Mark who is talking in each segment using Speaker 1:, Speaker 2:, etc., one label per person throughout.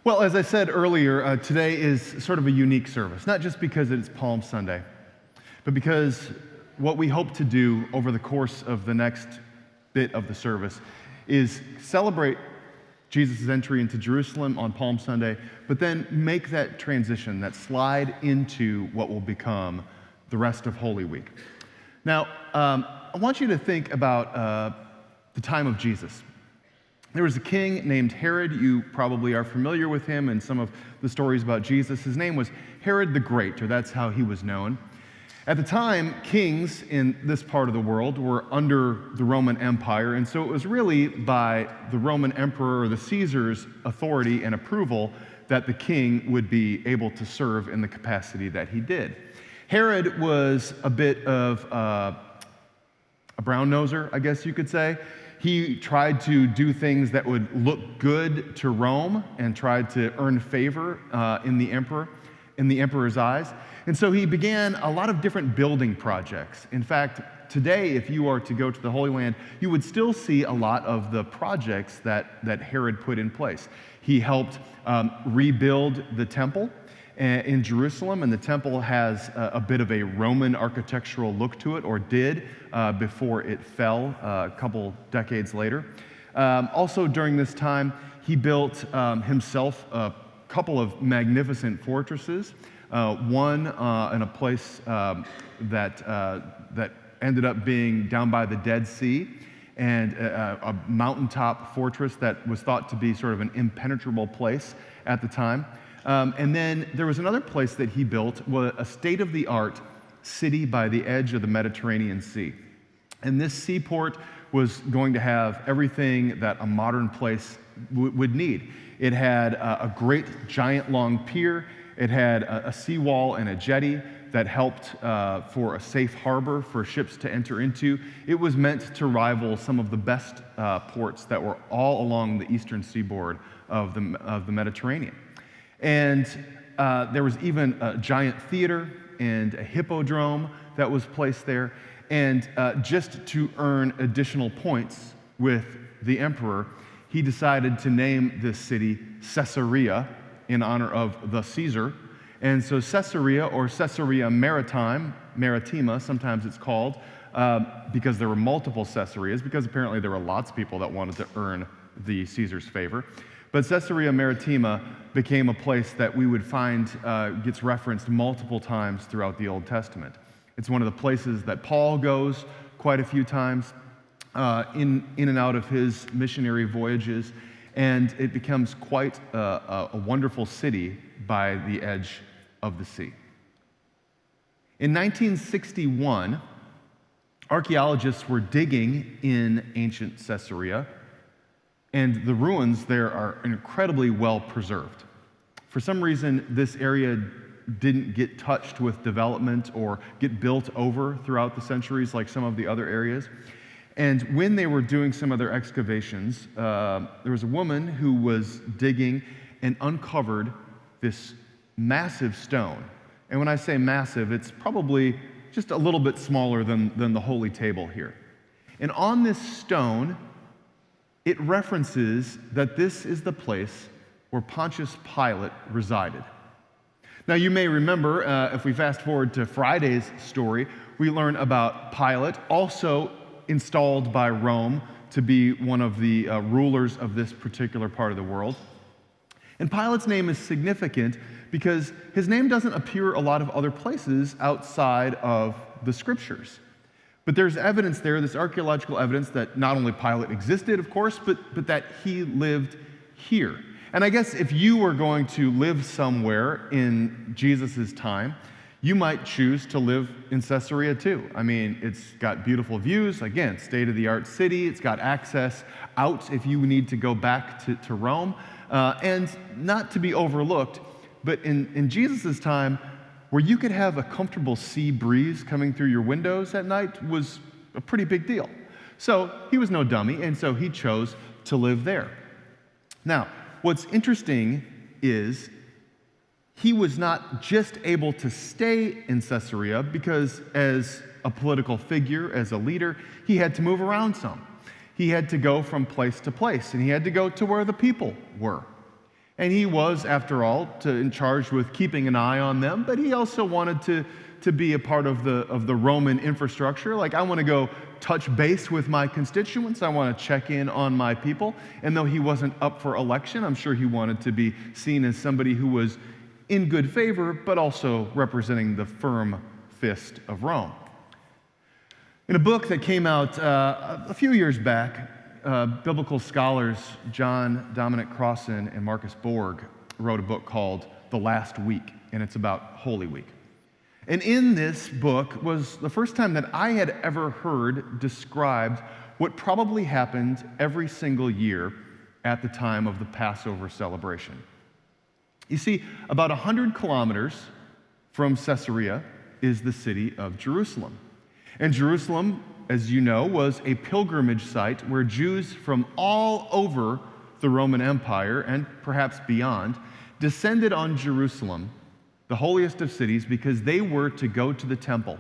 Speaker 1: Well, as I said earlier, today is sort of a unique service, not just because it's Palm Sunday, but because what we hope to do over the course of the next bit of the service is celebrate Jesus' entry into Jerusalem on Palm Sunday, but then make that transition, that slide into what will become the rest of Holy Week. Now, I want you to think about the time of Jesus. There was a king named Herod. You probably are familiar with him and some of the stories about Jesus. His name was Herod the Great, or that's how he was known. At the time, kings in this part of the world were under the Roman Empire, and so it was really by the Roman emperor or the Caesar's authority and approval that the king would be able to serve in the capacity that he did. Herod was a bit of a brown-noser, I guess you could say. He tried to do things that would look good to Rome and tried to earn favor in the emperor's eyes. And so he began a lot of different building projects. In fact, today, if you are to go to the Holy Land, you would still see a lot of the projects that Herod put in place. He helped rebuild the temple in Jerusalem, and the temple has a bit of a Roman architectural look to it, or did, before it fell a couple decades later. Also during this time, he built himself a couple of magnificent fortresses, one in a place that ended up being down by the Dead Sea, and a mountaintop fortress that was thought to be sort of an impenetrable place at the time. And then there was another place that he built, a state-of-the-art city by the edge of the Mediterranean Sea. And this seaport was going to have everything that a modern place would need. It had a great giant long pier. It had a seawall and a jetty that helped for a safe harbor for ships to enter into. It was meant to rival some of the best ports that were all along the eastern seaboard of the Mediterranean. And there was even a giant theater and a hippodrome that was placed there. And just to earn additional points with the emperor, he decided to name this city Ceasarea in honor of the Caesar. And so Ceasarea, or Caesarea Maritima, sometimes it's called, because there were multiple Caesareas, because apparently there were lots of people that wanted to earn the Caesar's favor. But Caesarea Maritima became a place that we would find gets referenced multiple times throughout the Old Testament. It's one of the places that Paul goes quite a few times in and out of his missionary voyages, and it becomes quite a wonderful city by the edge of the sea. In 1961, archaeologists were digging in ancient Caesarea, and the ruins there are incredibly well preserved. For some reason, this area didn't get touched with development or get built over throughout the centuries like some of the other areas. And when they were doing some of their excavations, there was a woman who was digging and uncovered this massive stone. And when I say massive, it's probably just a little bit smaller than the holy table here. And on this stone, it references that this is the place where Pontius Pilate resided. Now, you may remember, if we fast forward to Friday's story, we learn about Pilate, also installed by Rome to be one of the rulers of this particular part of the world. And Pilate's name is significant because his name doesn't appear a lot of other places outside of the scriptures. But there's evidence there, this archaeological evidence, that not only Pilate existed, of course, but that he lived here. And I guess if you were going to live somewhere in Jesus' time, you might choose to live in Caesarea too. I mean, it's got beautiful views, again, state-of-the-art city. It's got access out if you need to go back to Rome. And not to be overlooked, but in Jesus' time, where you could have a comfortable sea breeze coming through your windows at night was a pretty big deal. So he was no dummy, and so he chose to live there. Now, what's interesting is he was not just able to stay in Caesarea because as a political figure, as a leader, he had to move around some. He had to go from place to place, and he had to go to where the people were. And he was, after all, in charge with keeping an eye on them, but he also wanted to be a part of the Roman infrastructure. Like, I want to go touch base with my constituents. I want to check in on my people. And though he wasn't up for election, I'm sure he wanted to be seen as somebody who was in good favor, but also representing the firm fist of Rome. In a book that came out a few years back, biblical scholars John Dominic Crossan and Marcus Borg wrote a book called The Last Week, and it's about Holy Week. And in this book was the first time that I had ever heard described what probably happened every single year at the time of the Passover celebration. You see, about 100 kilometers from Caesarea is the city of Jerusalem. And Jerusalem, as you know, was a pilgrimage site where Jews from all over the Roman Empire and perhaps beyond descended on Jerusalem, the holiest of cities, because they were to go to the temple.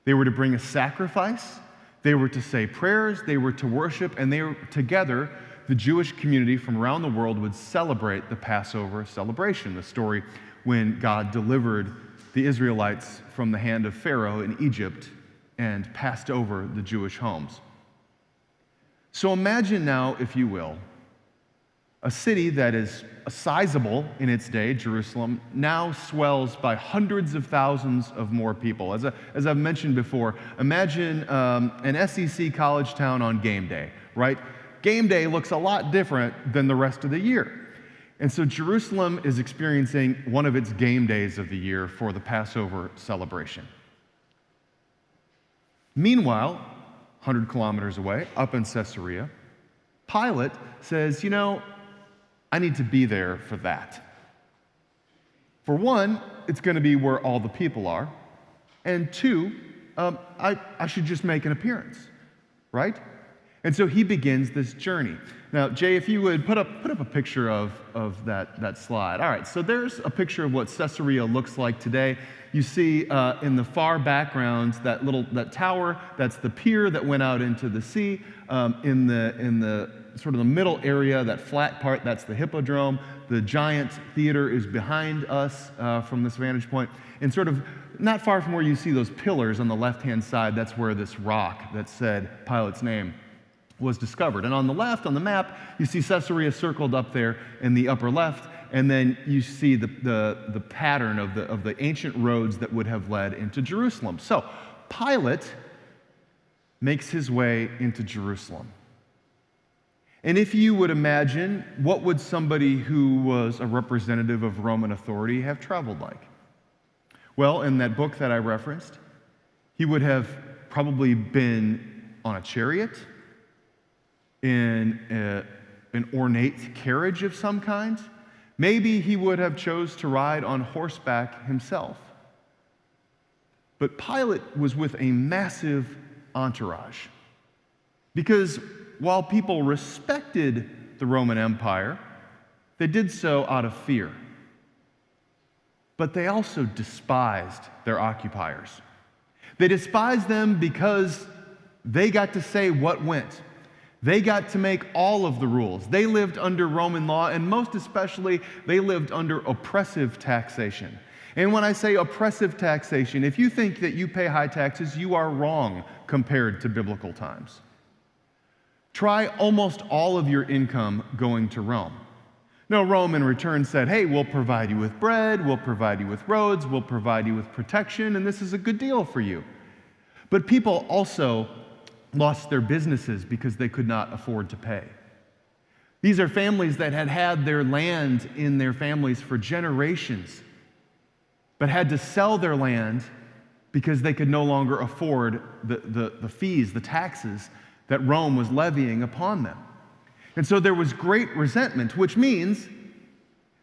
Speaker 1: They were to bring a sacrifice, they were to say prayers, they were to worship, and they were together, the Jewish community from around the world would celebrate the Passover celebration, the story when God delivered the Israelites from the hand of Pharaoh in Egypt and passed over the Jewish homes. So imagine now, if you will, a city that is sizable in its day, Jerusalem, now swells by hundreds of thousands of more people. As I've mentioned before, imagine an SEC college town on game day, right? Game day looks a lot different than the rest of the year. And so Jerusalem is experiencing one of its game days of the year for the Passover celebration. Meanwhile, 100 kilometers away, up in Caesarea, Pilate says, I need to be there for that. For one, it's going to be where all the people are. And two, I should just make an appearance, right? And so he begins this journey. Now, Jay, if you would put up a picture of that slide. All right, so there's a picture of what Caesarea looks like today. You see in the far background that tower, that's the pier that went out into the sea. In the sort of the middle area, that flat part, that's the Hippodrome. The giant theater is behind us from this vantage point. And sort of not far from where you see those pillars on the left-hand side, that's where this rock that said Pilate's name was discovered. And on the left, on the map, you see Caesarea circled up there in the upper left, and then you see the pattern of the ancient roads that would have led into Jerusalem. So Pilate makes his way into Jerusalem. And if you would imagine, what would somebody who was a representative of Roman authority have traveled like? Well, in that book that I referenced, he would have probably been on a chariot, in an ornate carriage of some kind. Maybe he would have chose to ride on horseback himself. But Pilate was with a massive entourage. Because while people respected the Roman Empire, they did so out of fear. But they also despised their occupiers. They despised them because they got to say what went. They got to make all of the rules. They lived under Roman law, and most especially, they lived under oppressive taxation. And when I say oppressive taxation, if you think that you pay high taxes, you are wrong compared to biblical times. Try almost all of your income going to Rome. No, Rome in return said, hey, we'll provide you with bread, we'll provide you with roads, we'll provide you with protection, and this is a good deal for you. But people also lost their businesses because they could not afford to pay. These are families that had had their land in their families for generations, but had to sell their land because they could no longer afford the fees, the taxes that Rome was levying upon them. And so there was great resentment, which means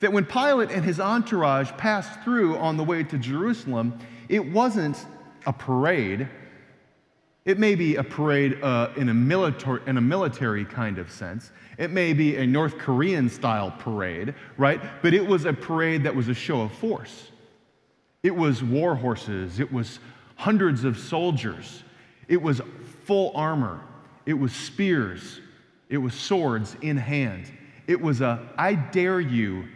Speaker 1: that when Pilate and his entourage passed through on the way to Jerusalem, it wasn't a parade. It may be a parade in a military kind of sense. It may be a North Korean-style parade, right? But it was a parade that was a show of force. It was war horses. It was hundreds of soldiers. It was full armor. It was spears. It was swords in hand. It was a "I dare you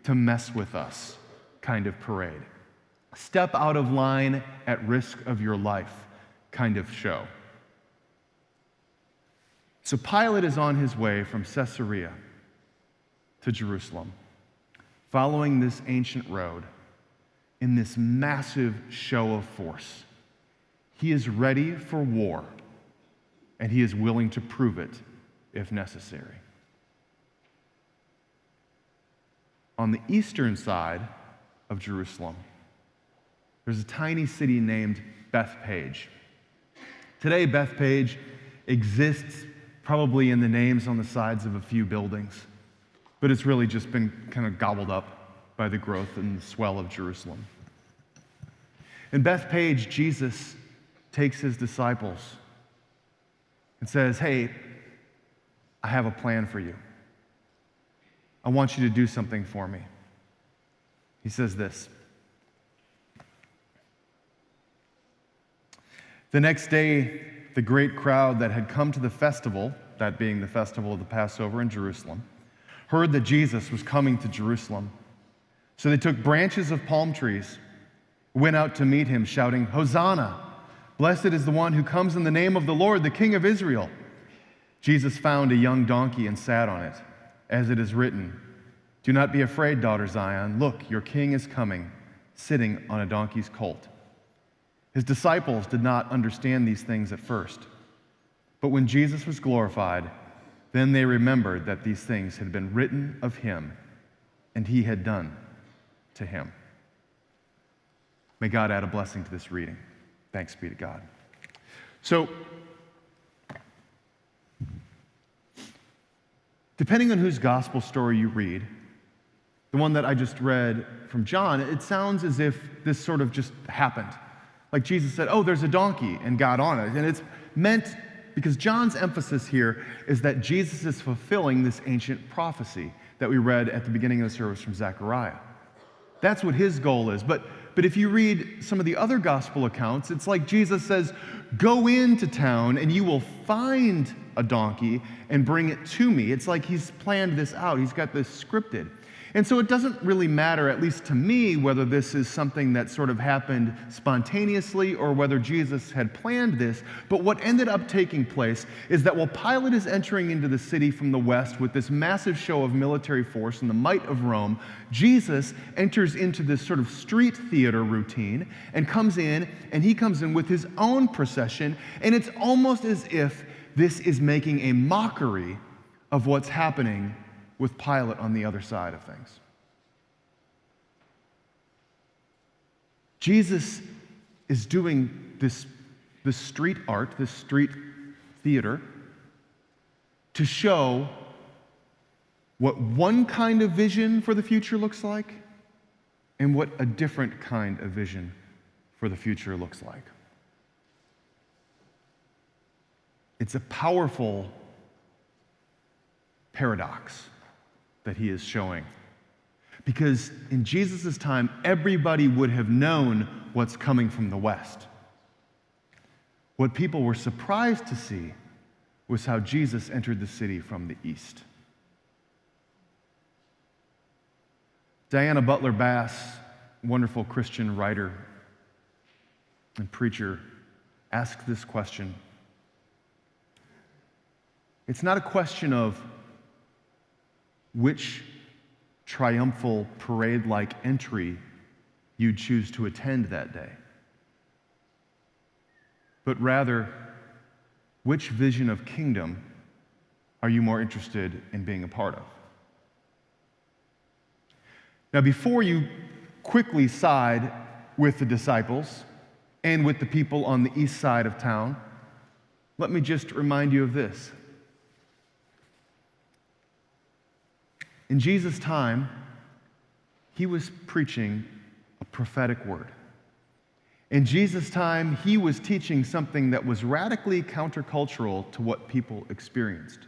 Speaker 1: to mess with us" kind of parade. Step out of line at risk of your life kind of show. So Pilate is on his way from Caesarea to Jerusalem, following this ancient road in this massive show of force. He is ready for war, and he is willing to prove it if necessary. On the eastern side of Jerusalem, there's a tiny city named Bethphage. Today, Bethphage exists probably in the names on the sides of a few buildings, but it's really just been kind of gobbled up by the growth and the swell of Jerusalem. In Bethphage, Jesus takes his disciples and says, "Hey, I have a plan for you. I want you to do something for me." He says this: "The next day, the great crowd that had come to the festival," that being the festival of the Passover in Jerusalem, "heard that Jesus was coming to Jerusalem. So they took branches of palm trees, went out to meet him, shouting, 'Hosanna! Blessed is the one who comes in the name of the Lord, the King of Israel.' Jesus found a young donkey and sat on it, as it is written, 'Do not be afraid, daughter Zion. Look, your king is coming, sitting on a donkey's colt.' His disciples did not understand these things at first. But when Jesus was glorified, then they remembered that these things had been written of him, and he had done to him." May God add a blessing to this reading. Thanks be to God. So, depending on whose gospel story you read, the one that I just read from John, it sounds as if this sort of just happened. Like Jesus said, "Oh, there's a donkey," and got on it. And it's meant, because John's emphasis here is that Jesus is fulfilling this ancient prophecy that we read at the beginning of the service from Zechariah. That's what his goal is. But if you read some of the other gospel accounts, it's like Jesus says, "Go into town and you will find a donkey and bring it to me." It's like he's planned this out. He's got this scripted. And so it doesn't really matter, at least to me, whether this is something that sort of happened spontaneously or whether Jesus had planned this. But what ended up taking place is that while Pilate is entering into the city from the west with this massive show of military force and the might of Rome, Jesus enters into this sort of street theater routine and comes in with his own procession, and it's almost as if this is making a mockery of what's happening with Pilate on the other side of things. Jesus is doing this street art, this street theater, to show what one kind of vision for the future looks like and what a different kind of vision for the future looks like. It's a powerful paradox that he is showing. Because in Jesus' time, everybody would have known what's coming from the west. What people were surprised to see was how Jesus entered the city from the east. Diana Butler Bass, wonderful Christian writer and preacher, asked this question. It's not a question of which triumphal parade-like entry you'd choose to attend that day, but rather, which vision of kingdom are you more interested in being a part of? Now, before you quickly side with the disciples and with the people on the east side of town, let me just remind you of this. In Jesus' time, he was preaching a prophetic word. In Jesus' time, he was teaching something that was radically countercultural to what people experienced.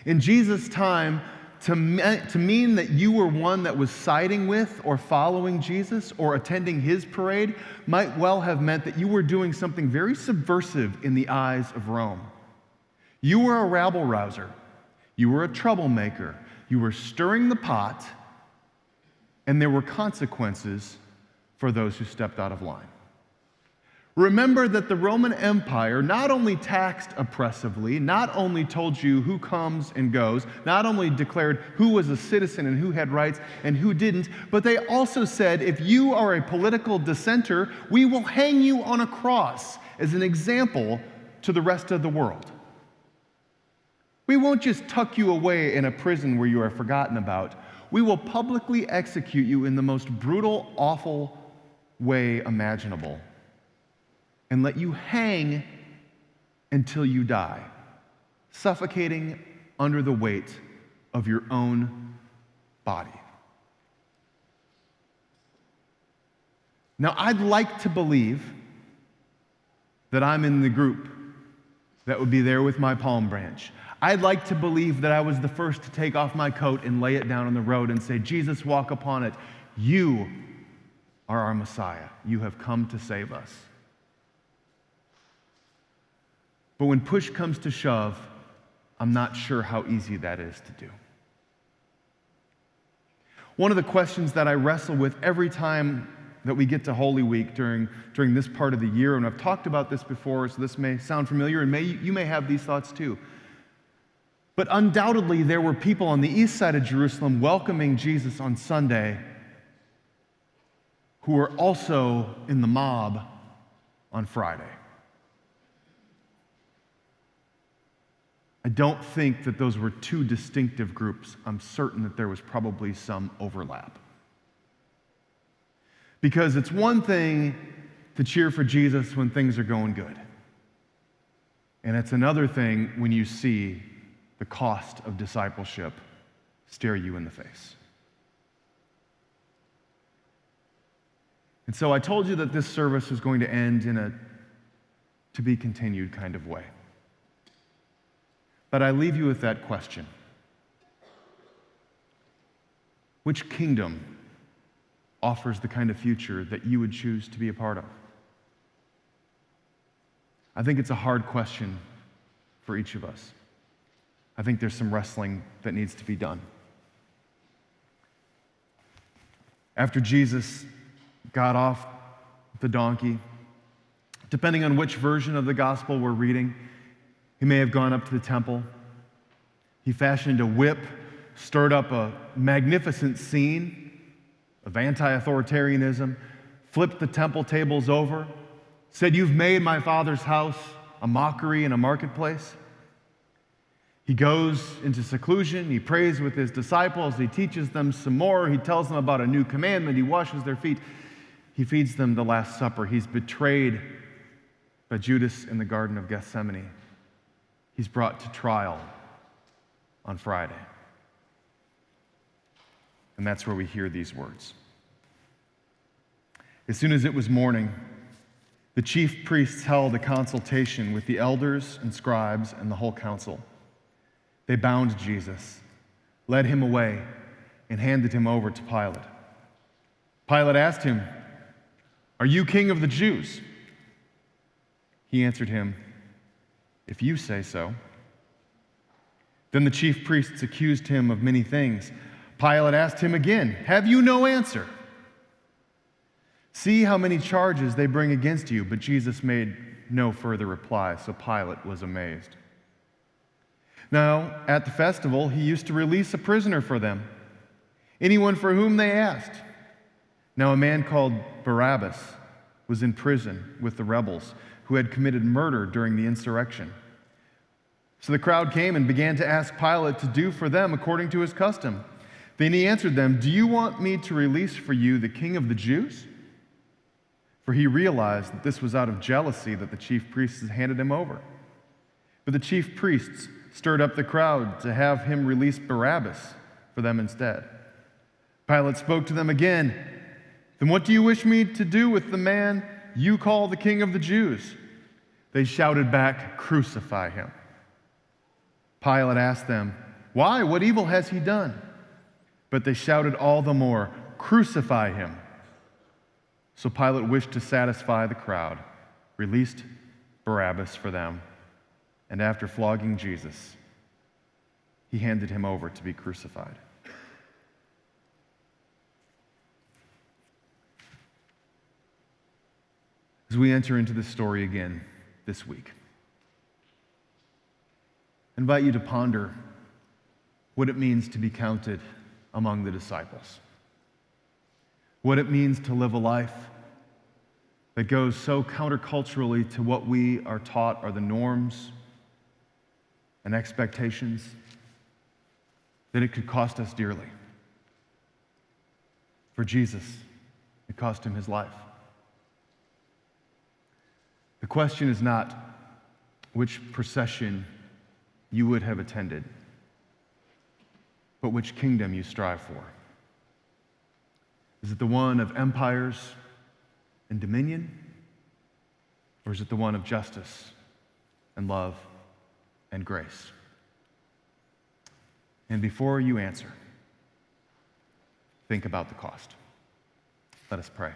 Speaker 1: In Jesus' time, to mean that you were one that was siding with or following Jesus or attending his parade might well have meant that you were doing something very subversive in the eyes of Rome. You were a rabble-rouser. You were a troublemaker. You were stirring the pot, and there were consequences for those who stepped out of line. Remember that the Roman Empire not only taxed oppressively, not only told you who comes and goes, not only declared who was a citizen and who had rights and who didn't, but they also said, if you are a political dissenter, we will hang you on a cross as an example to the rest of the world. We won't just tuck you away in a prison where you are forgotten about. We will publicly execute you in the most brutal, awful way imaginable and let you hang until you die, suffocating under the weight of your own body. Now, I'd like to believe that I'm in the group that would be there with my palm branch. I'd like to believe that I was the first to take off my coat and lay it down on the road and say, Jesus, walk upon it. You are our Messiah. You have come to save us. But when push comes to shove, I'm not sure how easy that is to do. One of the questions that I wrestle with every time that we get to Holy Week during this part of the year, and I've talked about this before, so this may sound familiar, and you may have these thoughts too. But undoubtedly, there were people on the east side of Jerusalem welcoming Jesus on Sunday who were also in the mob on Friday. I don't think that those were two distinctive groups. I'm certain that there was probably some overlap. Because it's one thing to cheer for Jesus when things are going good. And it's another thing when you see the cost of discipleship stare you in the face. And so I told you that this service was going to end in a to be continued kind of way. But I leave you with that question. Which kingdom offers the kind of future that you would choose to be a part of? I think it's a hard question for each of us. I think there's some wrestling that needs to be done. After Jesus got off the donkey, depending on which version of the gospel we're reading, he may have gone up to the temple. He fashioned a whip, stirred up a magnificent scene of anti-authoritarianism, flipped the temple tables over, said, "You've made my Father's house a mockery and a marketplace." He goes into seclusion, he prays with his disciples, he teaches them some more, he tells them about a new commandment, he washes their feet, he feeds them the Last Supper. He's betrayed by Judas in the Garden of Gethsemane. He's brought to trial on Friday. And that's where we hear these words. As soon as it was morning, the chief priests held a consultation with the elders and scribes and the whole council. They bound Jesus, led him away, and handed him over to Pilate. Pilate asked him, "Are you king of the Jews?" He answered him, "If you say so." Then the chief priests accused him of many things. Pilate asked him again, "Have you no answer? See how many charges they bring against you." But Jesus made no further reply, so Pilate was amazed. Now, at the festival, he used to release a prisoner for them, anyone for whom they asked. Now, a man called Barabbas was in prison with the rebels who had committed murder during the insurrection. So the crowd came and began to ask Pilate to do for them according to his custom. Then he answered them, "Do you want me to release for you the king of the Jews?" For he realized that this was out of jealousy that the chief priests had handed him over. But the chief priests stirred up the crowd to have him release Barabbas for them instead. Pilate spoke to them again. "Then what do you wish me to do with the man you call the king of the Jews?" They shouted back, "Crucify him." Pilate asked them, "Why? What evil has he done?" But they shouted all the more, "Crucify him." So Pilate wished to satisfy the crowd, released Barabbas for them, and after flogging Jesus, he handed him over to be crucified. As we enter into this story again this week, I invite you to ponder what it means to be counted among the disciples, what it means to live a life that goes so counterculturally to what we are taught are the norms and expectations that it could cost us dearly. For Jesus, it cost him his life. The question is not which procession you would have attended, but which kingdom you strive for. Is it the one of empires and dominion, or is it the one of justice and love and grace? And before you answer, think about the cost. Let us pray.